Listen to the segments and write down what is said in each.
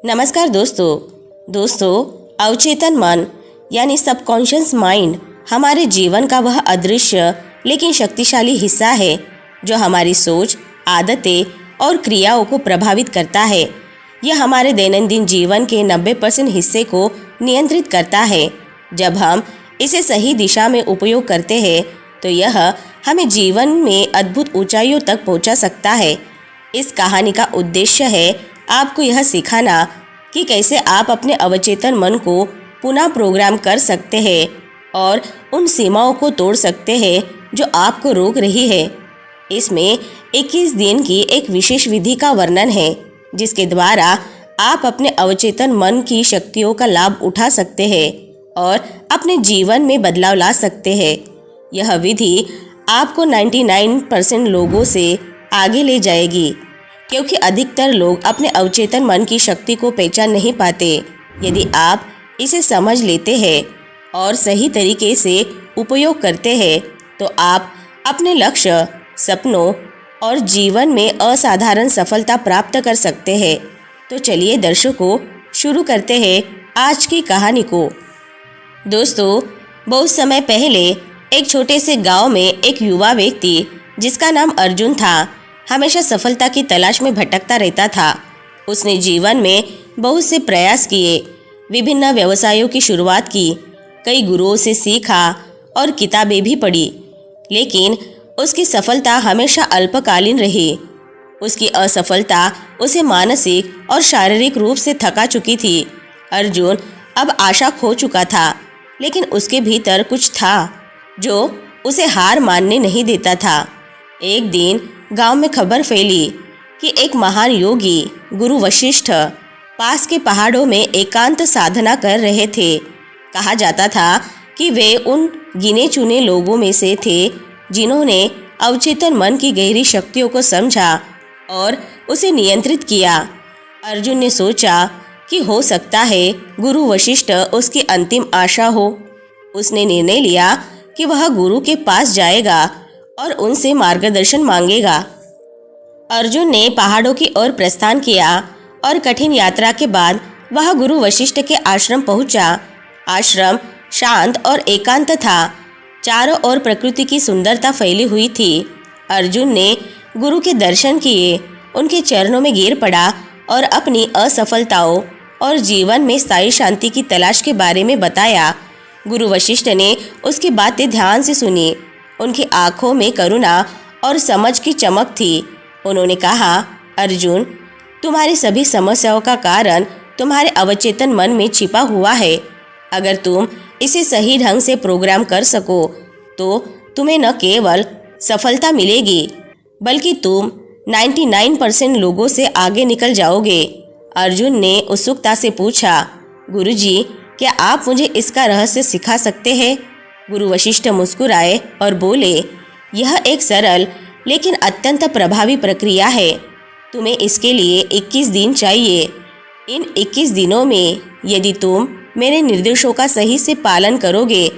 नमस्कार दोस्तों अवचेतन मन यानी सबकॉन्शियस माइंड हमारे जीवन का वह अदृश्य लेकिन शक्तिशाली हिस्सा है जो हमारी सोच, आदतें और क्रियाओं को प्रभावित करता है। यह हमारे दैनंदिन जीवन के 90% हिस्से को नियंत्रित करता है। जब हम इसे सही दिशा में उपयोग करते हैं तो यह हमें जीवन में अद्भुत ऊंचाइयों तक पहुंचा सकता है। इस कहानी का उद्देश्य है आपको यह सिखाना कि कैसे आप अपने अवचेतन मन को पुनः प्रोग्राम कर सकते हैं और उन सीमाओं को तोड़ सकते हैं जो आपको रोक रही है। इसमें 21 दिन की एक विशेष विधि का वर्णन है जिसके द्वारा आप अपने अवचेतन मन की शक्तियों का लाभ उठा सकते हैं और अपने जीवन में बदलाव ला सकते हैं। यह विधि आपको 99% लोगों से आगे ले जाएगी क्योंकि अधिकतर लोग अपने अवचेतन मन की शक्ति को पहचान नहीं पाते। यदि आप इसे समझ लेते हैं और सही तरीके से उपयोग करते हैं तो आप अपने लक्ष्य, सपनों और जीवन में असाधारण सफलता प्राप्त कर सकते हैं। तो चलिए दर्शकों, शुरू करते हैं आज की कहानी को। दोस्तों, बहुत समय पहले एक छोटे से गांव में एक युवा व्यक्ति जिसका नाम अर्जुन था हमेशा सफलता की तलाश में भटकता रहता था। उसने जीवन में बहुत से प्रयास किए, विभिन्न व्यवसायों की शुरुआत की, कई गुरुओं से सीखा और किताबें भी पढ़ी, लेकिन उसकी सफलता हमेशा अल्पकालीन रही। उसकी असफलता उसे मानसिक और शारीरिक रूप से थका चुकी थी। अर्जुन अब आशा खो चुका था, लेकिन उसके भीतर कुछ था जो उसे हार मानने नहीं देता था। एक दिन गांव में खबर फैली कि एक महान योगी गुरु वशिष्ठ पास के पहाड़ों में एकांत साधना कर रहे थे। कहा जाता था कि वे उन गिने चुने लोगों में से थे जिन्होंने अवचेतन मन की गहरी शक्तियों को समझा और उसे नियंत्रित किया। अर्जुन ने सोचा कि हो सकता है गुरु वशिष्ठ उसकी अंतिम आशा हो। उसने निर्णय लिया कि वह गुरु के पास जाएगा और उनसे मार्गदर्शन मांगेगा। अर्जुन ने पहाड़ों की ओर प्रस्थान किया और कठिन यात्रा के बाद वह गुरु वशिष्ठ के आश्रम पहुंचा। आश्रम शांत और एकांत था। चारों ओर प्रकृति की सुंदरता फैली हुई थी। अर्जुन ने गुरु के दर्शन किए, उनके चरणों में गिर पड़ा और अपनी असफलताओं और जीवन में स्थायी शांति की तलाश के बारे में बताया। गुरु वशिष्ठ ने उसकी बातें ध्यान से सुनी। उनकी आंखों में करुणा और समझ की चमक थी। उन्होंने कहा, अर्जुन, तुम्हारी सभी समस्याओं का कारण तुम्हारे अवचेतन मन में छिपा हुआ है। अगर तुम इसे सही ढंग से प्रोग्राम कर सको तो तुम्हें न केवल सफलता मिलेगी बल्कि तुम 99% लोगों से आगे निकल जाओगे। अर्जुन ने उत्सुकता से पूछा, गुरुजी, क्या आप मुझे इसका रहस्य सिखा सकते हैं? गुरु वशिष्ठ मुस्कुराए और बोले, यह एक सरल लेकिन अत्यंत प्रभावी प्रक्रिया है। तुम्हें इसके लिए 21 दिन चाहिए। इन 21 दिनों में यदि तुम मेरे निर्देशों का सही से पालन करोगे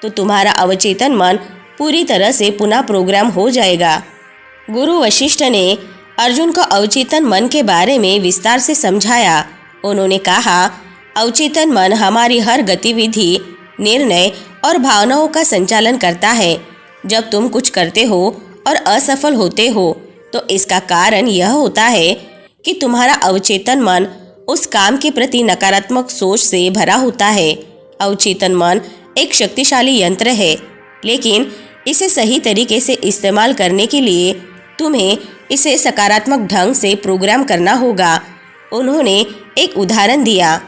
तो तुम्हारा अवचेतन मन पूरी तरह से पुनः प्रोग्राम हो जाएगा। गुरु वशिष्ठ ने अर्जुन को अवचेतन मन के बारे में विस्तार से समझाया। उन्होंने कहा, अवचेतन मन हमारी हर गतिविधि, निर्णय और भावनाओं का संचालन करता है। जब तुम कुछ करते हो और असफल होते हो तो इसका कारण यह होता है कि तुम्हारा अवचेतन मन उस काम के प्रति नकारात्मक सोच से भरा होता है। अवचेतन मन एक शक्तिशाली यंत्र है, लेकिन इसे सही तरीके से इस्तेमाल करने के लिए तुम्हें इसे सकारात्मक ढंग से प्रोग्राम करना होगा। उन्होंने एक उदाहरण दिया।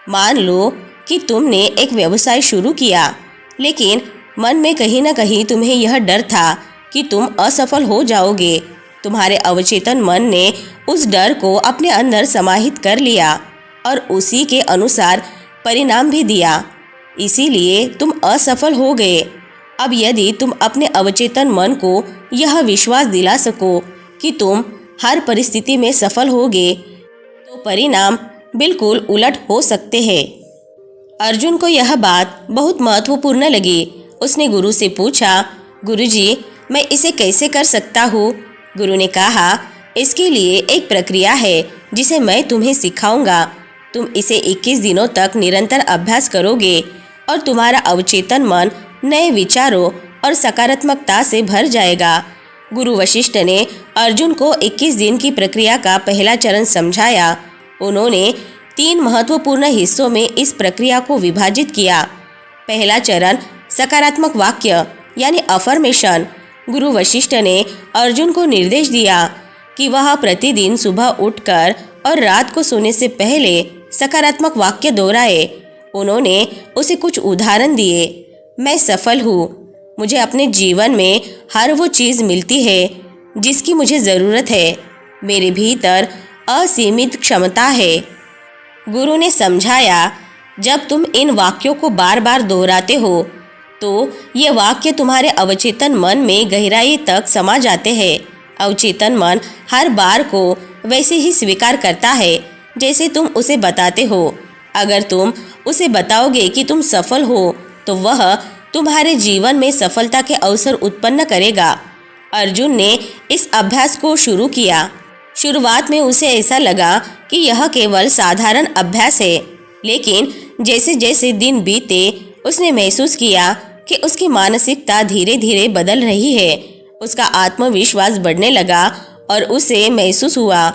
मान लो कि तुमने एक व्यवसाय शुरू किया, लेकिन मन में कहीं ना कहीं तुम्हें यह डर था कि तुम असफल हो जाओगे। तुम्हारे अवचेतन मन ने उस डर को अपने अंदर समाहित कर लिया और उसी के अनुसार परिणाम भी दिया। इसीलिए तुम असफल हो गए। अब यदि तुम अपने अवचेतन मन को यह विश्वास दिला सको कि तुम हर परिस्थिति में सफल होगे तो परिणाम बिल्कुल उलट हो सकते हैं। अर्जुन को यह बात बहुत महत्वपूर्ण लगी। उसने गुरु से पूछा, गुरुजी, मैं इसे कैसे कर सकता हूँ? गुरु ने कहा, इसके लिए एक प्रक्रिया है जिसे मैं तुम्हें सिखाऊंगा। तुम इसे 21 दिनों तक निरंतर अभ्यास करोगे और तुम्हारा अवचेतन मन नए विचारों और सकारात्मकता से भर जाएगा। गुरु वशिष्ठ ने अर्जुन को 21 दिन की प्रक्रिया का पहला चरण समझाया। उन्होंने 3 महत्वपूर्ण हिस्सों में इस प्रक्रिया को विभाजित किया। पहला चरण सकारात्मक वाक्य यानी अफर्मेशन। गुरु वशिष्ठ ने अर्जुन को निर्देश दिया कि वह प्रतिदिन सुबह उठकर और रात को सोने से पहले सकारात्मक वाक्य दोहराए। उन्होंने उसे कुछ उदाहरण दिए। मैं सफल हूँ, मुझे अपने जीवन में हर वो चीज़ मिलती है जिसकी मुझे ज़रूरत है, मेरे भीतर असीमित क्षमता है। गुरु ने समझाया, जब तुम इन वाक्यों को बार बार दोहराते हो तो ये वाक्य तुम्हारे अवचेतन मन में गहराई तक समा जाते हैं। अवचेतन मन हर बार को वैसे ही स्वीकार करता है जैसे तुम उसे बताते हो। अगर तुम उसे बताओगे कि तुम सफल हो तो वह तुम्हारे जीवन में सफलता के अवसर उत्पन्न करेगा। अर्जुन ने इस अभ्यास को शुरू किया। शुरुआत में उसे ऐसा लगा कि यह केवल साधारण अभ्यास है, लेकिन जैसे जैसे दिन बीते उसने महसूस किया कि उसकी मानसिकता धीरे धीरे बदल रही है। उसका आत्मविश्वास बढ़ने लगा और उसे महसूस हुआ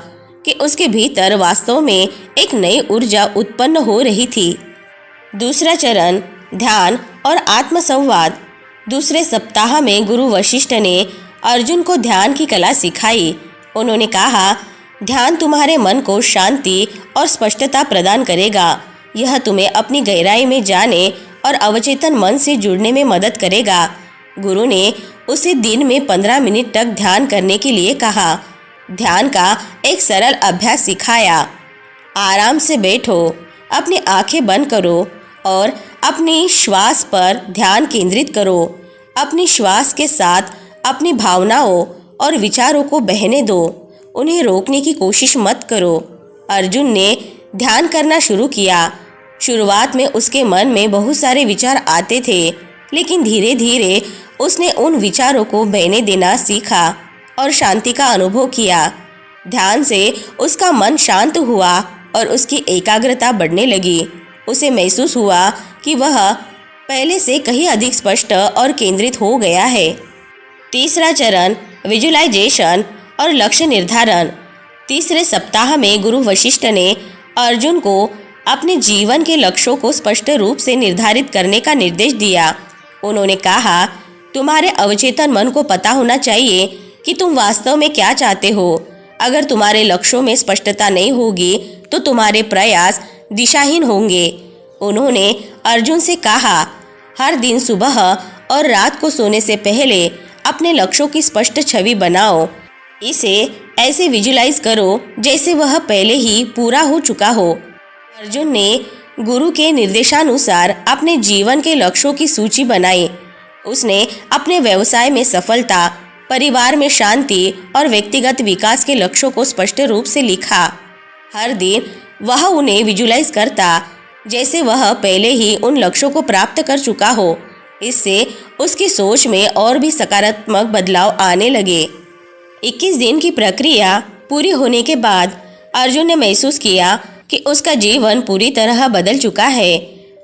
कि उसके भीतर वास्तव में एक नई ऊर्जा उत्पन्न हो रही थी। दूसरा चरण ध्यान और आत्मसंवाद। दूसरे सप्ताह में गुरु वशिष्ठ ने अर्जुन को ध्यान की कला सिखाई। उन्होंने कहा, ध्यान तुम्हारे मन को शांति और स्पष्टता प्रदान करेगा। यह तुम्हें अपनी गहराई में जाने और अवचेतन मन से जुड़ने में मदद करेगा। गुरु ने उसे दिन में 15 मिनट तक ध्यान करने के लिए कहा। ध्यान का एक सरल अभ्यास सिखाया। आराम से बैठो, अपनी आंखें बंद करो और अपनी श्वास पर ध्यान केंद्रित करो। अपनी श्वास के साथ अपनी भावनाओं और विचारों को बहने दो, उन्हें रोकने की कोशिश मत करो। अर्जुन ने ध्यान करना शुरू किया। शुरुआत में उसके मन में बहुत सारे विचार आते थे, लेकिन धीरे धीरे उसने उन विचारों को बहने देना सीखा और शांति का अनुभव किया। ध्यान से उसका मन शांत हुआ और उसकी एकाग्रता बढ़ने लगी। उसे महसूस हुआ कि वह पहले से कहीं अधिक स्पष्ट और केंद्रित हो गया है। तीसरा चरण विजुअलाइजेशन और लक्ष्य निर्धारण। तीसरे सप्ताह में गुरु वशिष्ठ ने अर्जुन को अपने जीवन के लक्ष्यों को स्पष्ट रूप से निर्धारित करने का निर्देश दिया। उन्होंने कहा, तुम्हारे अवचेतन मन को पता होना चाहिए कि तुम वास्तव में क्या चाहते हो। अगर तुम्हारे लक्ष्यों में स्पष्टता नहीं होगी तो तुम्हारे प्रयास दिशाहीन होंगे। उन्होंने अर्जुन से कहा, हर दिन सुबह और रात को सोने से पहले अपने लक्ष्यों की स्पष्ट छवि बनाओ। इसे ऐसे विजुलाइज करो जैसे वह पहले ही पूरा हो चुका हो। अर्जुन ने गुरु के निर्देशानुसार अपने जीवन के लक्ष्यों की सूची बनाई। उसने अपने व्यवसाय में सफलता, परिवार में शांति और व्यक्तिगत विकास के लक्ष्यों को स्पष्ट रूप से लिखा। हर दिन वह उन्हें विजुलाइज करता जैसे वह पहले ही उन लक्ष्यों को प्राप्त कर चुका हो। इससे उसकी सोच में और भी सकारात्मक बदलाव आने लगे। 21 दिन की प्रक्रिया पूरी होने के बाद अर्जुन ने महसूस किया कि उसका जीवन पूरी तरह बदल चुका है।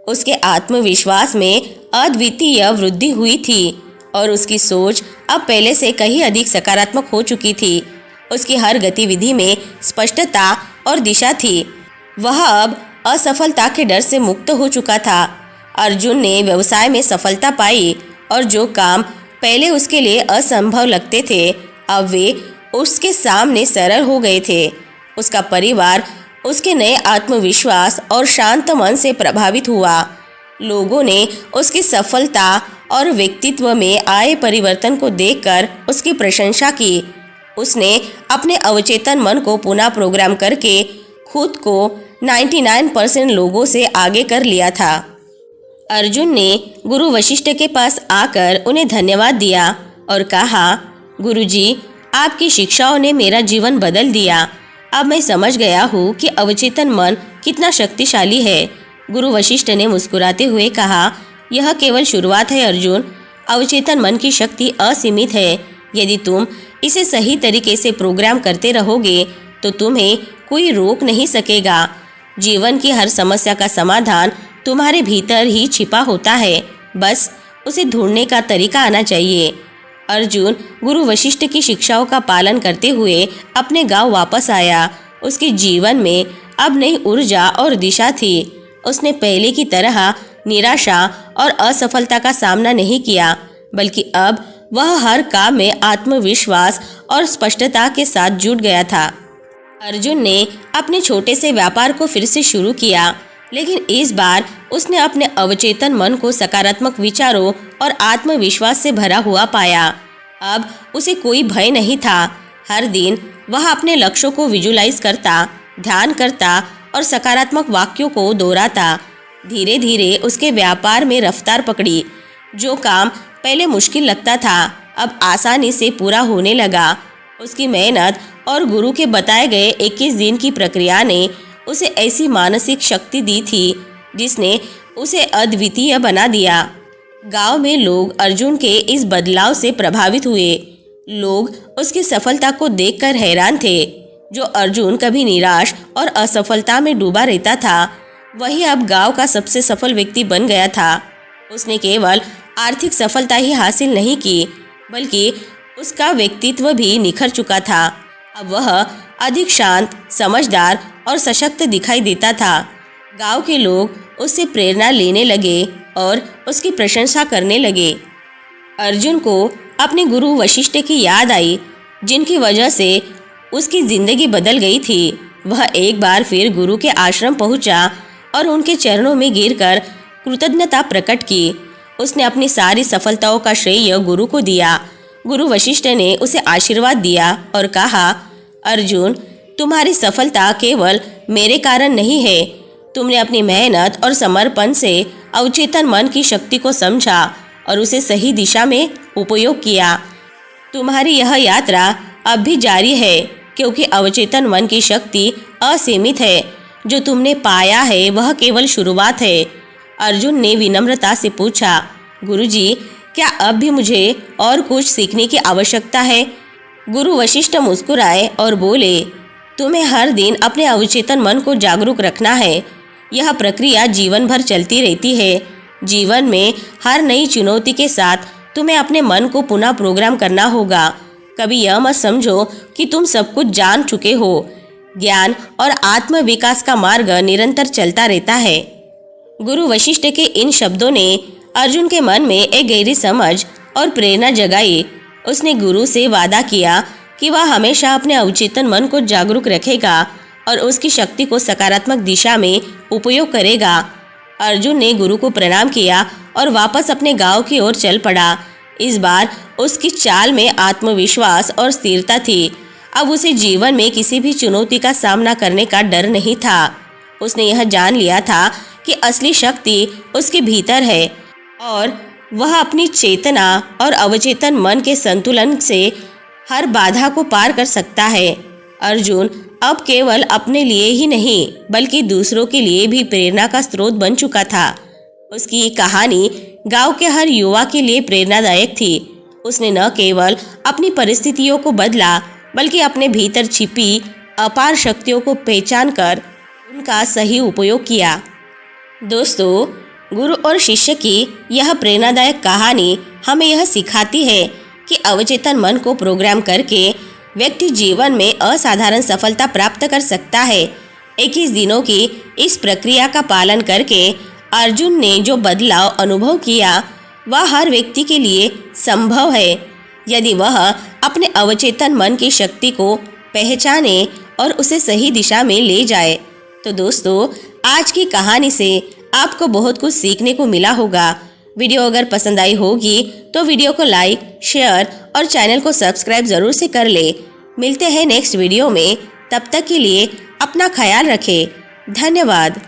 उसके आत्मविश्वास में अद्वितीय वृद्धि हुई थी और उसकी सोच अब पहले से कहीं अधिक सकारात्मक हो चुकी थी। उसकी हर गतिविधि में स्पष्टता और दिशा थी। वह अब असफलता के डर से मुक्त हो चुका था। अर्जुन ने व्यवसाय में सफलता पाई और जो काम पहले उसके लिए असंभव लगते थे अब वे उसके सामने सरल हो गए थे। उसका परिवार उसके नए आत्मविश्वास और शांत मन से प्रभावित हुआ। लोगों ने उसकी सफलता और व्यक्तित्व में आए परिवर्तन को देखकर उसकी प्रशंसा की। उसने अपने अवचेतन मन को पुनः प्रोग्राम करके खुद को 99% लोगों से आगे कर लिया था। अर्जुन ने गुरु वशिष्ठ के पास आकर उन्हें धन्यवाद दिया और कहा, गुरुजी, आपकी शिक्षाओं ने मेरा जीवन बदल दिया। अब मैं समझ गया हूँ कि अवचेतन मन कितना शक्तिशाली है। गुरु वशिष्ठ ने मुस्कुराते हुए कहा, यह केवल शुरुआत है अर्जुन। अवचेतन मन की शक्ति असीमित है। यदि तुम इसे सही तरीके से प्रोग्राम करते रहोगे तो तुम्हें कोई रोक नहीं सकेगा। जीवन की हर समस्या का समाधान तुम्हारे भीतर ही छिपा होता है, बस उसे ढूंढने का तरीका आना चाहिए। अर्जुन गुरु वशिष्ठ की शिक्षाओं का पालन करते हुए अपने गांव वापस आया। उसके जीवन में अब नई ऊर्जा और दिशा थी। उसने पहले की तरह निराशा और असफलता का सामना नहीं किया, बल्कि अब वह हर काम में आत्मविश्वास और स्पष्टता के साथ जुट गया था। अर्जुन ने अपने छोटे से व्यापार को फिर से शुरू किया, लेकिन इस बार उसने अपने अवचेतन मन को सकारात्मक विचारों और आत्मविश्वास से भरा हुआ पाया। अब उसे कोई भय नहीं था। हर दिन वह अपने लक्ष्यों को विजुलाइज करता, ध्यान करता और सकारात्मक वाक्यों को दोहराता। धीरे धीरे उसके व्यापार में रफ्तार पकड़ी। जो काम पहले मुश्किल लगता था, अब आसानी से पूरा होने लगा। उसकी मेहनत और गुरु के बताए गए 21 दिन की प्रक्रिया ने उसे ऐसी मानसिक शक्ति दी थी जिसने उसे अद्वितीय बना दिया। गांव में लोग अर्जुन के इस बदलाव से प्रभावित हुए। लोग उसकी सफलता को देखकर हैरान थे। जो अर्जुन कभी निराश और असफलता में डूबा रहता था, वही अब गांव का सबसे सफल व्यक्ति बन गया था। उसने केवल आर्थिक सफलता ही हासिल नहीं की, बल्कि उसका व्यक्तित्व भी निखर चुका था। अब वह अधिक शांत, समझदार और सशक्त दिखाई देता था। गांव के लोग उससे प्रेरणा लेने लगे और उसकी प्रशंसा करने लगे। अर्जुन को अपने गुरु वशिष्ठ की याद आई, जिनकी वजह से उसकी जिंदगी बदल गई थी। वह एक बार फिर गुरु के आश्रम पहुंचा और उनके चरणों में गिरकर कृतज्ञता प्रकट की। उसने अपनी सारी सफलताओं का श्रेय गुरु को दिया। गुरु वशिष्ठ ने उसे आशीर्वाद दिया और कहा, अर्जुन, तुम्हारी सफलता केवल मेरे कारण नहीं है। तुमने अपनी मेहनत और समर्पण से अवचेतन मन की शक्ति को समझा और उसे सही दिशा में उपयोग किया। तुम्हारी यह यात्रा अब भी जारी है, क्योंकि अवचेतन मन की शक्ति असीमित है। जो तुमने पाया है वह केवल शुरुआत है। अर्जुन ने विनम्रता से पूछा, गुरुजी, क्या अब भी मुझे और कुछ सीखने की आवश्यकता है? गुरु वशिष्ठ मुस्कुराए और बोले, तुम्हें हर दिन अपने अवचेतन मन को जागरूक रखना है। यह प्रक्रिया जीवन भर चलती रहती है। जीवन में हर नई चुनौती के साथ तुम्हें अपने मन को पुनः प्रोग्राम करना होगा। कभी यह मत समझो कि तुम सब कुछ जान चुके हो। ज्ञान और आत्म विकास का मार्ग निरंतर चलता रहता है। गुरु वशिष्ठ के इन शब्दों ने अर्जुन के मन में एक गहरी समझ और प्रेरणा जगाई। उसने गुरु से वादा किया कि वह हमेशा अपने अवचेतन मन को जागरूक रखेगा और उसकी शक्ति को सकारात्मक दिशा में उपयोग करेगा। अर्जुन ने गुरु को प्रणाम किया और वापस अपने गांव की ओर चल पड़ा। इस बार उसकी चाल में आत्मविश्वास और स्थिरता थी। अब उसे जीवन में किसी भी चुनौती का सामना करने का डर नहीं था। उसने यह जान लिया था कि असली शक्ति उसके भीतर है और वह अपनी चेतना और अवचेतन मन के संतुलन से हर बाधा को पार कर सकता है। अर्जुन अब केवल अपने लिए ही नहीं, बल्कि दूसरों के लिए भी प्रेरणा का स्रोत बन चुका था। उसकी कहानी गांव के हर युवा के लिए प्रेरणादायक थी। उसने न केवल अपनी परिस्थितियों को बदला, बल्कि अपने भीतर छिपी अपार शक्तियों को पहचान कर उनका सही उपयोग किया। दोस्तों, गुरु और शिष्य की यह प्रेरणादायक कहानी हमें यह सिखाती है कि अवचेतन मन को प्रोग्राम करके व्यक्ति जीवन में असाधारण सफलता प्राप्त कर सकता है। 21 दिनों की इस प्रक्रिया का पालन करके अर्जुन ने जो बदलाव अनुभव किया, वह हर व्यक्ति के लिए संभव है, यदि वह अपने अवचेतन मन की शक्ति को पहचाने और उसे सही दिशा में ले जाए। तो दोस्तों, आज की कहानी से आपको बहुत कुछ सीखने को मिला होगा। वीडियो अगर पसंद आई होगी तो वीडियो को लाइक, शेयर और चैनल को सब्सक्राइब ज़रूर से कर ले। मिलते हैं नेक्स्ट वीडियो में। तब तक के लिए अपना ख्याल रखें। धन्यवाद।